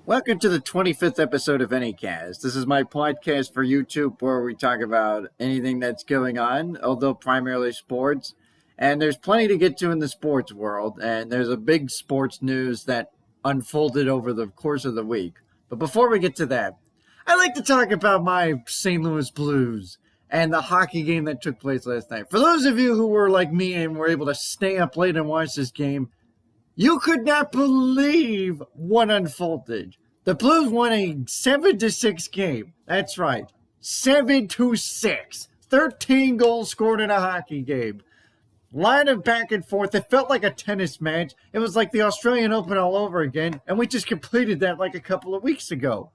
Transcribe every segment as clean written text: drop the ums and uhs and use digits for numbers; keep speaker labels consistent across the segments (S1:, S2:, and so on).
S1: Welcome to the 25th episode of Anycast. This is my podcast for YouTube where we talk about anything that's going on, although primarily sports. And there's plenty to get to in the sports world, and there's a big sports news that unfolded over the course of the week. But before we get to that, I'd like to talk about my St. Louis Blues and the hockey game that took place last night. For those of you who were like me and were able to stay up late and watch this game, you could not believe what unfolded. The Blues won a 7-6 game. That's right. 7-6. 13 goals scored in a hockey game. Line of back and forth. It felt like a tennis match. It was like the Australian Open all over again. And we just completed that like a couple of weeks ago.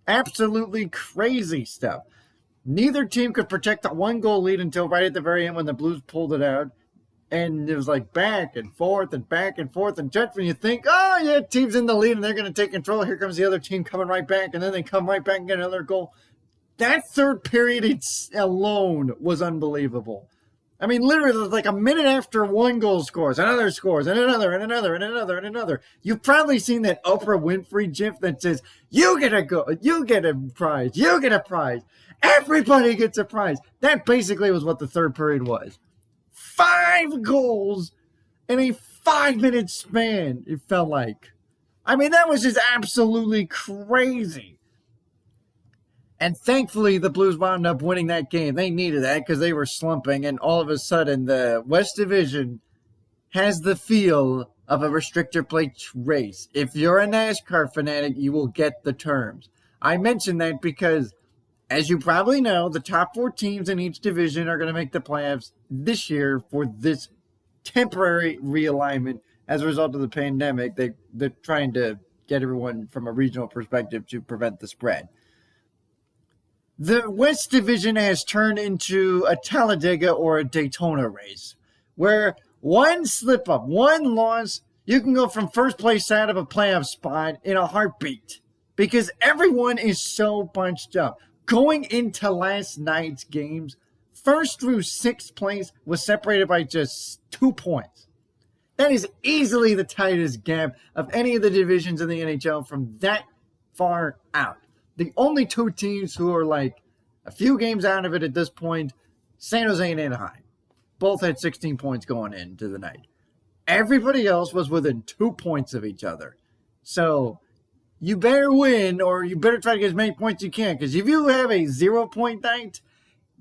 S1: Absolutely crazy stuff. Neither team could protect a one-goal lead until right at the very end when the Blues pulled it out. And it was like back and forth and back and forth. And just when you think, oh, yeah, team's in the lead and they're going to take control, here comes the other team coming right back. And then they come right back and get another goal. That third period alone was unbelievable. I mean, literally, like a minute after one goal scores, another scores, and another, and another, and another, and another. You've probably seen that Oprah Winfrey gif that says, you get a goal, you get a prize, you get a prize. Everybody gets a prize. That basically was what the third period was. 5 goals in a 5-minute span, it felt like. I mean, that was just absolutely crazy. And thankfully, the Blues wound up winning that game. They needed that because they were slumping, and all of a sudden, the West Division has the feel of a restrictor plate race. If you're a NASCAR fanatic, you will get the terms. I mention that because, as you probably know, the top 4 teams in each division are going to make the playoffs this year for this temporary realignment as a result of the pandemic. They're trying to get everyone from a regional perspective to prevent the spread. The West Division has turned into a Talladega or a Daytona race, where one slip-up, one loss, you can go from first place out of a playoff spot in a heartbeat because everyone is so bunched up. Going into last night's games, first through 6th place was separated by just 2 points. That is easily the tightest gap of any of the divisions in the NHL from that far out. The only 2 teams who are like a few games out of it at this point, San Jose and Anaheim. Both had 16 points going into the night. Everybody else was within 2 points of each other. So you better win, or you better try to get as many points as you can, because if you have a 0-point night,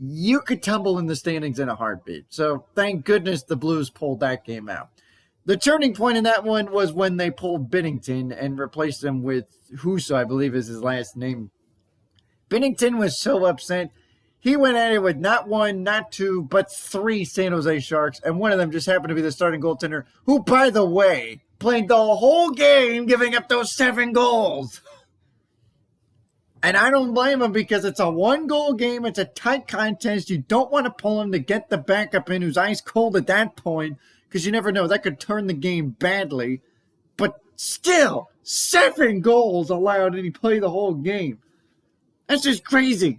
S1: you could tumble in the standings in a heartbeat. So thank goodness the Blues pulled that game out. The turning point in that one was when they pulled Binnington and replaced him with Husso, I believe is his last name. Binnington was so upset. He went at it with not 1, not 2, but 3 San Jose Sharks, and one of them just happened to be the starting goaltender, who, by the way, played the whole game giving up those 7 goals. And I don't blame him because it's a 1-goal game. It's a tight contest. You don't want to pull him to get the backup in who's ice cold at that point because you never know. That could turn the game badly. But still, 7 goals allowed and he played the whole game. That's just crazy.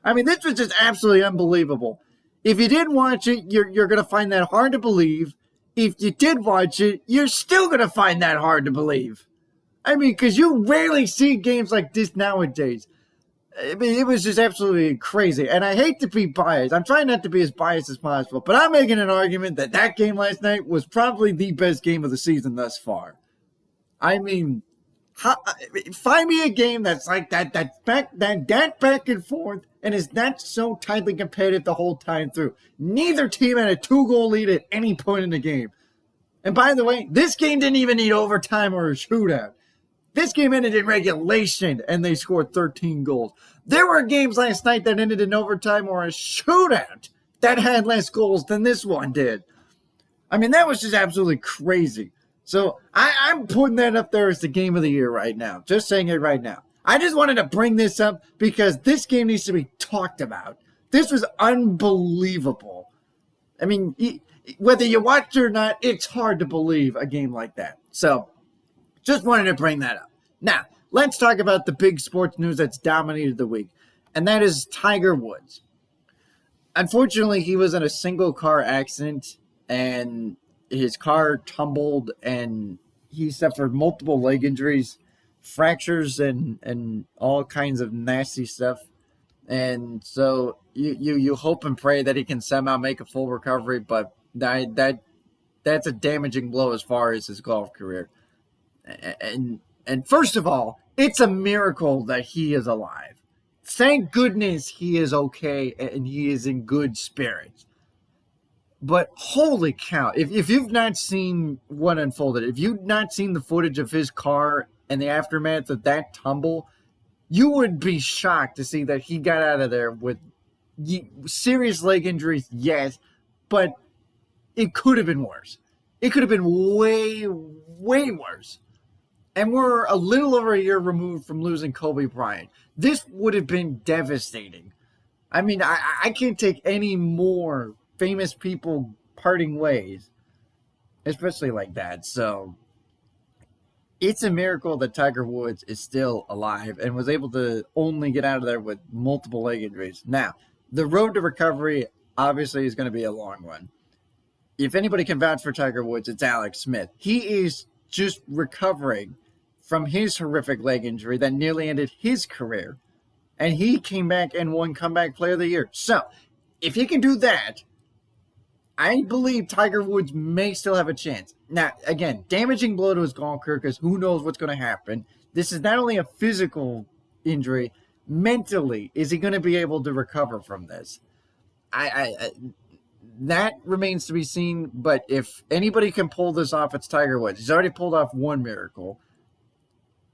S1: I mean, this was just absolutely unbelievable. If you didn't watch it, you're going to find that hard to believe. If you did watch it, you're still going to find that hard to believe. I mean, because you rarely see games like this nowadays. I mean, it was just absolutely crazy. And I hate to be biased. I'm trying not to be as biased as possible. But I'm making an argument that game last night was probably the best game of the season thus far. I mean, find me a game that's like that back and forth and is not so tightly competitive the whole time through. Neither team had a 2-goal lead at any point in the game. And by the way, this game didn't even need overtime or a shootout. This game ended in regulation, and they scored 13 goals. There were games last night that ended in overtime or a shootout that had less goals than this one did. I mean, that was just absolutely crazy. So I'm putting that up there as the game of the year right now. Just saying it right now. I just wanted to bring this up because this game needs to be talked about. This was unbelievable. I mean, whether you watched it or not, it's hard to believe a game like that. So just wanted to bring that up. Now, let's talk about the big sports news that's dominated the week, and that is Tiger Woods. Unfortunately, he was in a single car accident, and his car tumbled, and he suffered multiple leg injuries. fractures and all kinds of nasty stuff. And so you hope and pray that he can somehow make a full recovery, but that's a damaging blow as far as his golf career. And first of all, it's a miracle that he is alive. Thank goodness he is okay and he is in good spirits. But holy cow, if you've not seen what unfolded, if you've not seen the footage of his car and the aftermath of that tumble, you would be shocked to see that he got out of there with serious leg injuries, yes, but it could have been worse. It could have been way, way worse. And we're a little over a year removed from losing Kobe Bryant. This would have been devastating. I mean, I can't take any more famous people parting ways, especially like that. So it's a miracle that Tiger Woods is still alive and was able to only get out of there with multiple leg injuries. Now, the road to recovery obviously is going to be a long one. If anybody can vouch for Tiger Woods, it's Alex Smith. He is just recovering from his horrific leg injury that nearly ended his career. And he came back and won Comeback Player of the Year. So, if he can do that, I believe Tiger Woods may still have a chance. Now, again, damaging blow to his golf career because who knows what's going to happen. This is not only a physical injury, mentally, is he going to be able to recover from this? That remains to be seen, but if anybody can pull this off, it's Tiger Woods. He's already pulled off one miracle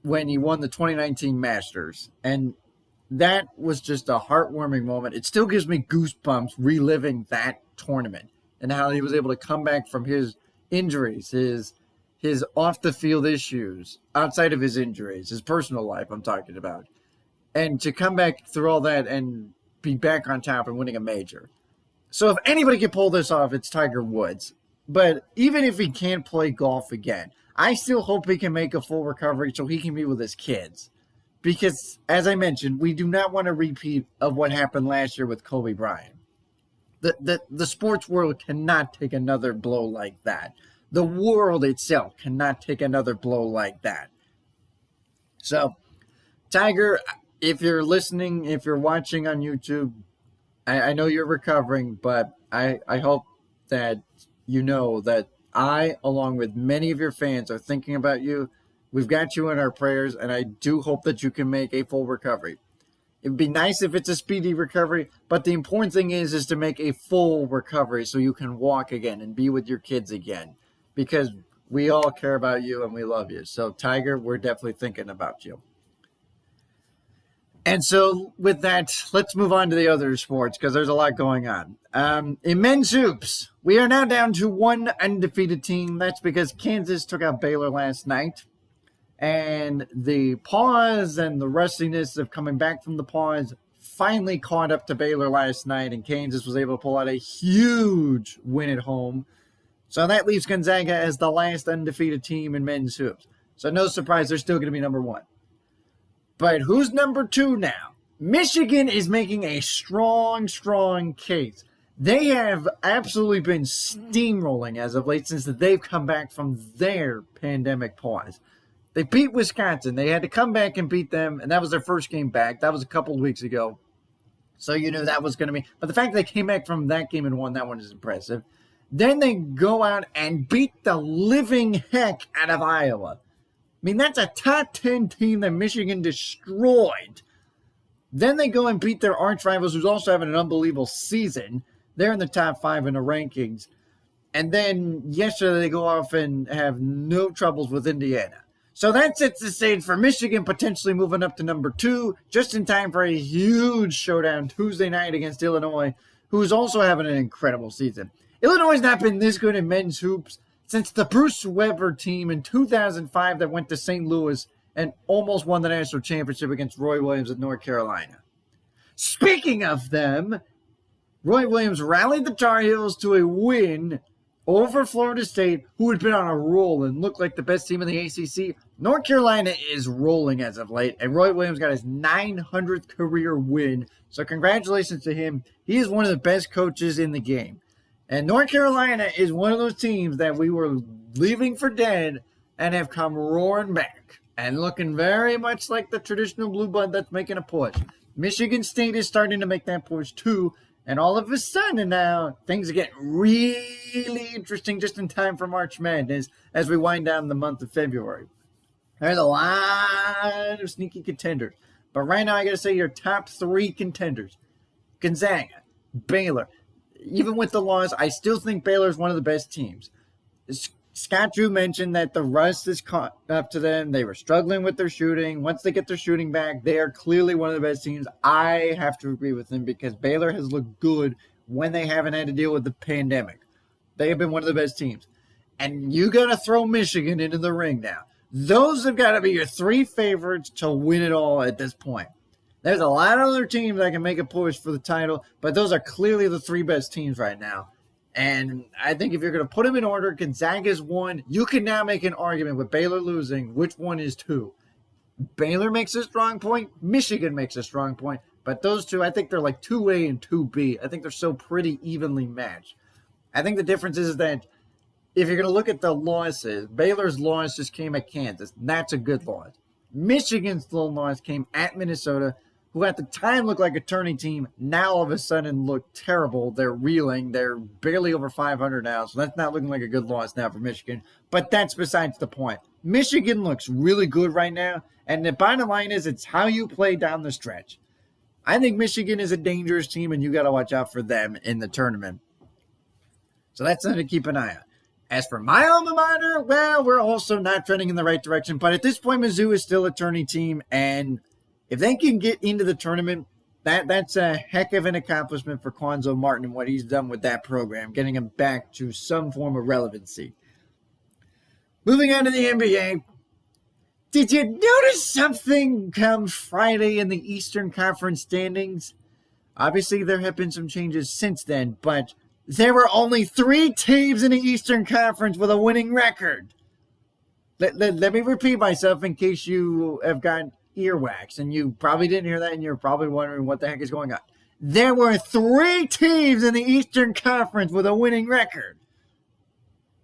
S1: when he won the 2019 Masters, and that was just a heartwarming moment. It still gives me goosebumps reliving that tournament and how he was able to come back from his injuries, his off-the-field issues, outside of his injuries, his personal life I'm talking about, and to come back through all that and be back on top and winning a major. So if anybody can pull this off, it's Tiger Woods. But even if he can't play golf again, I still hope he can make a full recovery so he can be with his kids. Because, as I mentioned, we do not want a repeat of what happened last year with Kobe Bryant. The sports world cannot take another blow like that. The world itself cannot take another blow like that. So, Tiger, if you're listening, if you're watching on YouTube, I know you're recovering, but I hope that you know that I, along with many of your fans, are thinking about you. We've got you in our prayers, and I do hope that you can make a full recovery. It would be nice if it's a speedy recovery, but the important thing is to make a full recovery so you can walk again and be with your kids again, because we all care about you and we love you. So, Tiger, we're definitely thinking about you. And so with that, let's move on to the other sports because there's a lot going on. In men's hoops, we are now down to one undefeated team. That's because Kansas took out Baylor last night. And the pause and the rustiness of coming back from the pause finally caught up to Baylor last night, and Kansas was able to pull out a huge win at home. So that leaves Gonzaga as the last undefeated team in men's hoops. So no surprise, they're still going to be number one. But who's number two now? Michigan is making a strong case. They have absolutely been steamrolling as of late since they've come back from their pandemic pause. They beat Wisconsin. They had to come back and beat them, and that was their first game back. That was a couple of weeks ago. So you knew that was going to be. But the fact they came back from that game and won, that one is impressive. Then they go out and beat the living heck out of Iowa. I mean, that's a top 10 team that Michigan destroyed. Then they go and beat their arch rivals, who's also having an unbelievable season. They're in the top 5 in the rankings. And then yesterday they go off and have no troubles with Indiana. So that sets the stage for Michigan potentially moving up to number 2, just in time for a huge showdown Tuesday night against Illinois, who's also having an incredible season. Illinois has not been this good in men's hoops since the Bruce Weber team in 2005 that went to St. Louis and almost won the national championship against Roy Williams at North Carolina. Speaking of them, Roy Williams rallied the Tar Heels to a win over Florida State, who had been on a roll and looked like the best team in the ACC. North Carolina is rolling as of late, and Roy Williams got his 900th career win. So congratulations to him. He is one of the best coaches in the game. And North Carolina is one of those teams that we were leaving for dead and have come roaring back. and looking very much like the traditional blue blood that's making a push. Michigan State is starting to make that push too, and all of a sudden now things are getting really interesting just in time for March Madness as we wind down the month of February. There's a lot of sneaky contenders, but right now I got to say your top 3 contenders: Gonzaga, Baylor. Even with the loss, I still think Baylor is one of the best teams. Scott Drew mentioned that the rust has caught up to them. They were struggling with their shooting. Once they get their shooting back, they are clearly one of the best teams. I have to agree with him because Baylor has looked good when they haven't had to deal with the pandemic. They have been one of the best teams. And you got to throw Michigan into the ring now. Those have got to be your 3 favorites to win it all at this point. There's a lot of other teams that can make a push for the title, but those are clearly the 3 best teams right now. And I think if you're going to put them in order, Gonzaga's 1. You can now make an argument with Baylor losing which one is 2. Baylor makes a strong point. Michigan makes a strong point. But those 2, I think they're like 2A and 2B. I think they're so pretty evenly matched. I think the difference is that if you're going to look at the losses, Baylor's loss just came at Kansas. That's a good loss. Michigan's loss came at Minnesota, who at the time looked like a turning team, now all of a sudden look terrible. They're reeling. They're barely over 500 now, so that's not looking like a good loss now for Michigan. But that's besides the point. Michigan looks really good right now, and the bottom line is it's how you play down the stretch. I think Michigan is a dangerous team, and you got to watch out for them in the tournament. So that's something to keep an eye on. As for my alma mater, well, we're also not trending in the right direction, but at this point, Mizzou is still a tourney team, and if they can get into the tournament, that's a heck of an accomplishment for Quanzo Martin and what he's done with that program, getting him back to some form of relevancy. Moving on to the NBA. Did you notice something come Friday in the Eastern Conference standings? Obviously, there have been some changes since then, but there were only 3 teams in the Eastern Conference with a winning record. Let me repeat myself in case you have gotten earwax, and you probably didn't hear that, and you're probably wondering what the heck is going on. There were 3 teams in the Eastern Conference with a winning record.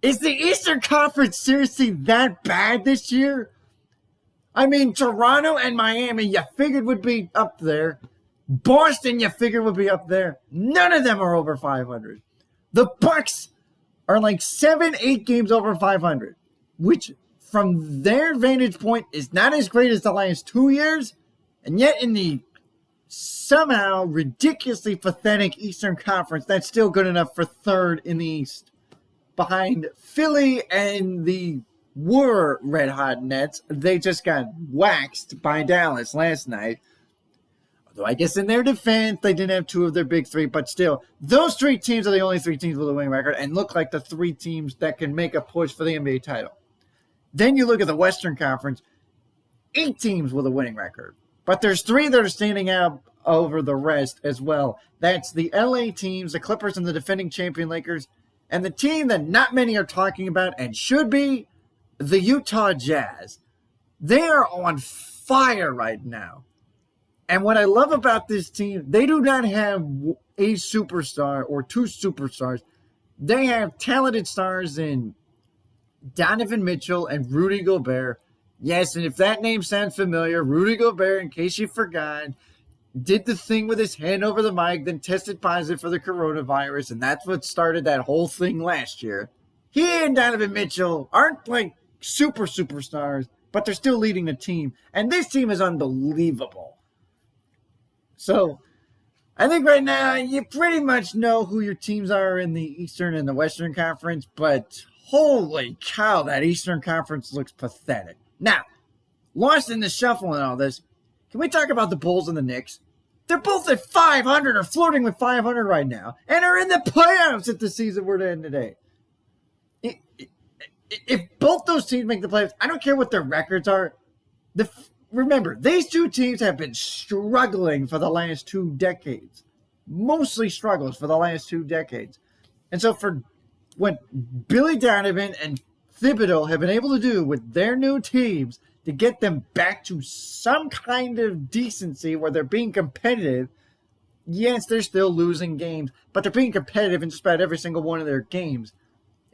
S1: Is the Eastern Conference seriously that bad this year? I mean, Toronto and Miami, you figured would be up there. Boston, you figured would be up there. None of them are over 500. The Bucks are like 7-8 games over 500, which from their vantage point is not as great as the last 2 years, and yet in the somehow ridiculously pathetic Eastern Conference, that's still good enough for 3rd in the East. Behind Philly and the red hot Nets, they just got waxed by Dallas last night. Although I guess in their defense, they didn't have 2 of their big 3, but still, those 3 teams are the only 3 teams with a winning record and look like the 3 teams that can make a push for the NBA title. Then you look at the Western Conference, 8 teams with a winning record. But there's 3 that are standing out over the rest as well. That's the LA teams, the Clippers and the defending champion Lakers, and the team that not many are talking about and should be, the Utah Jazz. They are on fire right now. And what I love about this team, they do not have a superstar or 2 superstars. They have talented stars in Donovan Mitchell and Rudy Gobert. Yes, and if that name sounds familiar, Rudy Gobert, in case you forgot, did the thing with his hand over the mic, then tested positive for the coronavirus, and that's what started that whole thing last year. He and Donovan Mitchell aren't like superstars, but they're still leading the team, and this team is unbelievable. So, I think right now you pretty much know who your teams are in the Eastern and the Western Conference, but holy cow, that Eastern Conference looks pathetic. Now, lost in the shuffle and all this, can we talk about the Bulls and the Knicks? They're both at 500 or flirting with 500 right now and are in the playoffs if the season were to end today. If both those teams make the playoffs, I don't care what their records are. Remember, these 2 teams have been struggling for the last 2 decades. Mostly struggles for the last 2 decades. And so for what Billy Donovan and Thibodeau have been able to do with their new teams to get them back to some kind of decency where they're being competitive. Yes, they're still losing games, but they're being competitive in just about every single one of their games.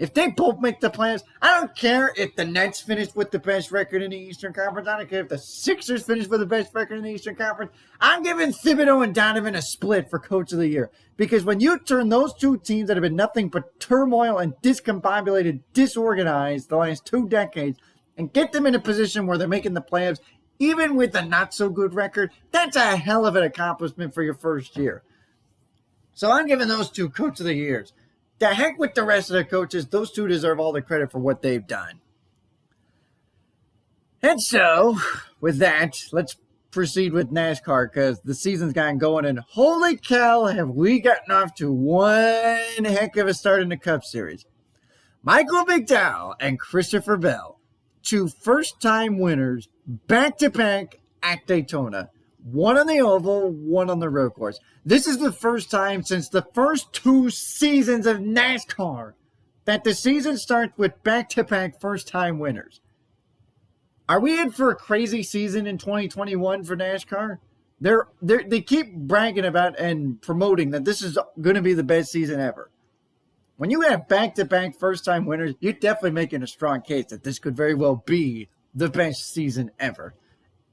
S1: If they both make the playoffs, I don't care if the Nets finish with the best record in the Eastern Conference. I don't care if the Sixers finish with the best record in the Eastern Conference. I'm giving Thibodeau and Donovan a split for Coach of the Year. Because when you turn those two teams that have been nothing but turmoil and discombobulated, disorganized the last 2 decades, and get them in a position where they're making the playoffs, even with a not-so-good record, that's a hell of an accomplishment for your first year. So I'm giving those two Coach of the Years. The heck with the rest of the coaches. Those two deserve all the credit for what they've done. And so, with that, let's proceed with NASCAR because the season's gotten going. And holy cow, have we gotten off to one heck of a start in the Cup Series. Michael McDowell and Christopher Bell, 2 first-time winners, back-to-back at Daytona. One on the oval, one on the road course. This is the first time since the first 2 seasons of NASCAR that the season starts with back-to-back first-time winners. Are we in for a crazy season in 2021 for NASCAR? They keep bragging about and promoting that this is going to be the best season ever. When you have back-to-back first-time winners, you're definitely making a strong case that this could very well be the best season ever.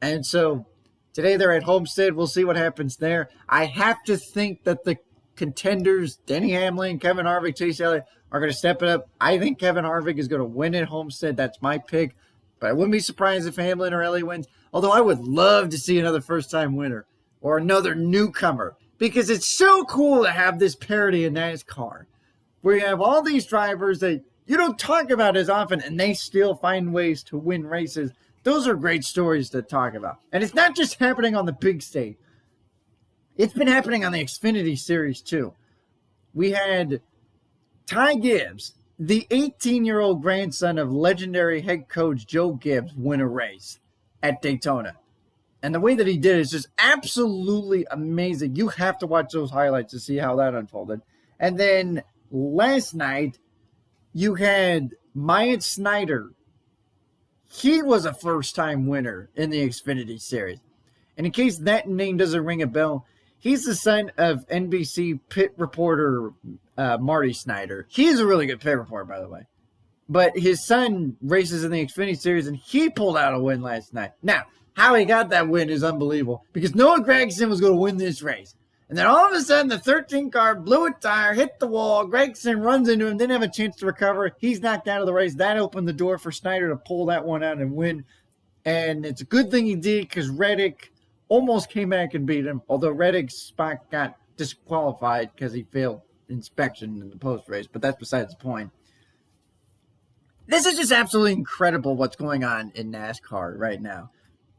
S1: And so today they're at Homestead. We'll see what happens there. I have to think that the contenders, Denny Hamlin, Kevin Harvick, Chase Elliott, are going to step it up. I think Kevin Harvick is going to win at Homestead. That's my pick. But I wouldn't be surprised if Hamlin or Elliott wins. Although I would love to see another first-time winner or another newcomer. Because it's so cool to have this parity in NASCAR. Where you have all these drivers that you don't talk about as often and they still find ways to win races. Those are great stories to talk about. And it's not just happening on the big stage. It's been happening on the Xfinity Series too. We had Ty Gibbs, the 18-year-old grandson of legendary head coach Joe Gibbs, win a race at Daytona. And the way that he did it is just absolutely amazing. You have to watch those highlights to see how that unfolded. And then last night, you had Myatt Snider. He was a first-time winner in the Xfinity Series. And in case that name doesn't ring a bell, he's the son of NBC pit reporter Marty Snider. He's a really good pit reporter, by the way. But his son races in the Xfinity Series, and he pulled out a win last night. Now, how he got that win is unbelievable, because Noah Gragson was going to win this race. And then all of a sudden, the 13 car blew a tire, hit the wall. Gragson runs into him, didn't have a chance to recover. He's knocked out of the race. That opened the door for Snyder to pull that one out and win. And it's a good thing he did, because Reddick almost came back and beat him, although Reddick's spot got disqualified because he failed inspection in the post-race. But that's besides the point. This is just absolutely incredible what's going on in NASCAR right now.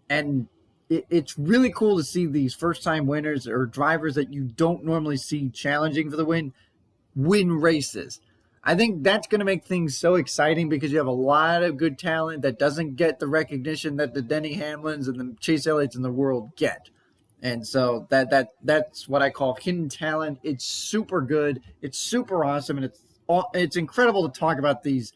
S1: And it's really cool to see these first-time winners or drivers that you don't normally see challenging for the win races. I think that's going to make things so exciting because you have a lot of good talent that doesn't get the recognition that the Denny Hamlins and the Chase Elliott's in the world get. And so that's what I call hidden talent. It's super good. It's super awesome. And it's incredible to talk about these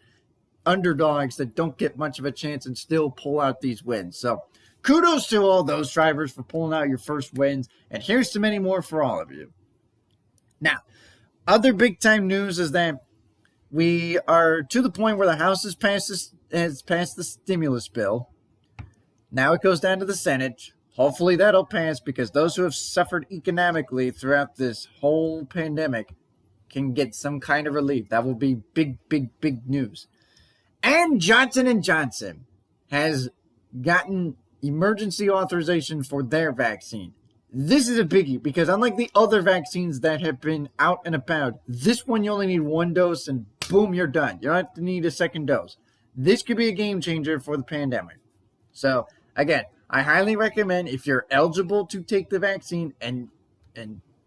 S1: underdogs that don't get much of a chance and still pull out these wins. So kudos to all those drivers for pulling out your first wins. And here's to many more for all of you. Now, other big-time news is that we are to the point where the House has passed the stimulus bill. Now it goes down to the Senate. Hopefully that'll pass because those who have suffered economically throughout this whole pandemic can get some kind of relief. That will be big, big, big news. And Johnson & Johnson has gotten emergency authorization for their vaccine. This is a biggie because unlike the other vaccines that have been out and about, this one you only need one dose and boom, you're done. You don't have to need a second dose. This could be a game changer for the pandemic. So again, I highly recommend if you're eligible to take the vaccine and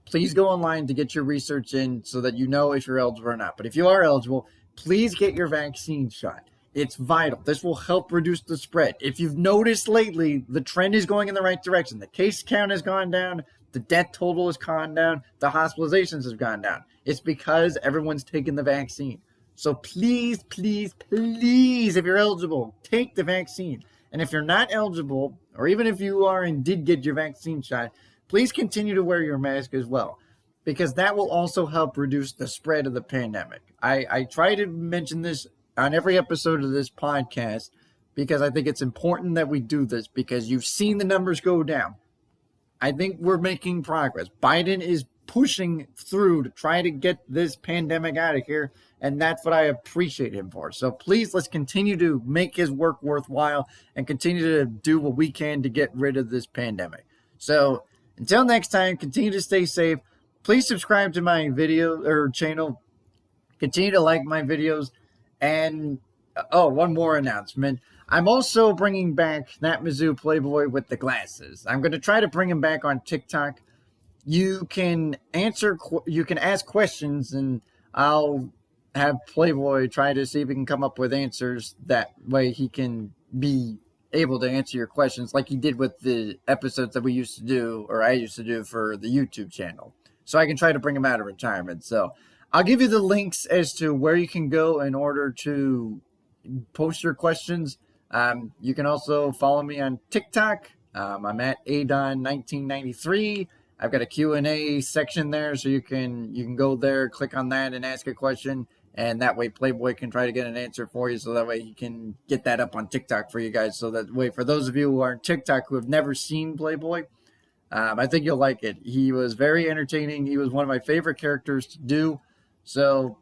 S1: please go online to get your research in so that you know if you're eligible or not. But if you are eligible, please get your vaccine shot. It's vital. This will help reduce the spread. If you've noticed lately, the trend is going in the right direction. The case count has gone down. The death total has gone down. The hospitalizations have gone down. It's because everyone's taken the vaccine. So please, please, please, if you're eligible, take the vaccine. And if you're not eligible, or even if you are and did get your vaccine shot, please continue to wear your mask as well. because that will also help reduce the spread of the pandemic. I try to mention this on every episode of this podcast because I think it's important that we do this because you've seen the numbers go down. I think we're making progress. Biden is pushing through to try to get this pandemic out of here, and that's what I appreciate him for. So please, let's continue to make his work worthwhile and continue to do what we can to get rid of this pandemic. So until next time, continue to stay safe. Please subscribe to my video or channel. Continue to like my videos. And, one more announcement. I'm also bringing back That Mizzou PlayBoy with the glasses. I'm going to try to bring him back on TikTok. You can ask questions, and I'll have Playboy try to see if he can come up with answers. That way he can be able to answer your questions like he did with the episodes that we used to do, or I used to do for the YouTube channel. So I can try to bring him out of retirement. So I'll give you the links as to where you can go in order to post your questions. You can also follow me on TikTok. I'm at Adon1993. I've got a Q&A section there, so you can go there, click on that, and ask a question. And that way Playboy can try to get an answer for you, so that way he can get that up on TikTok for you guys. So that way, for those of you who are on TikTok who have never seen Playboy, I think you'll like it. He was very entertaining. He was one of my favorite characters to do. So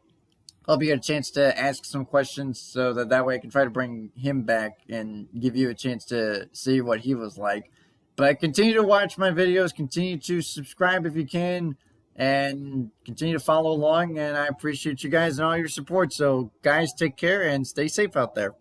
S1: hope you get a chance to ask some questions so that way I can try to bring him back and give you a chance to see what he was like. But continue to watch my videos, continue to subscribe if you can, and continue to follow along. And I appreciate you guys and all your support. So guys, take care and stay safe out there.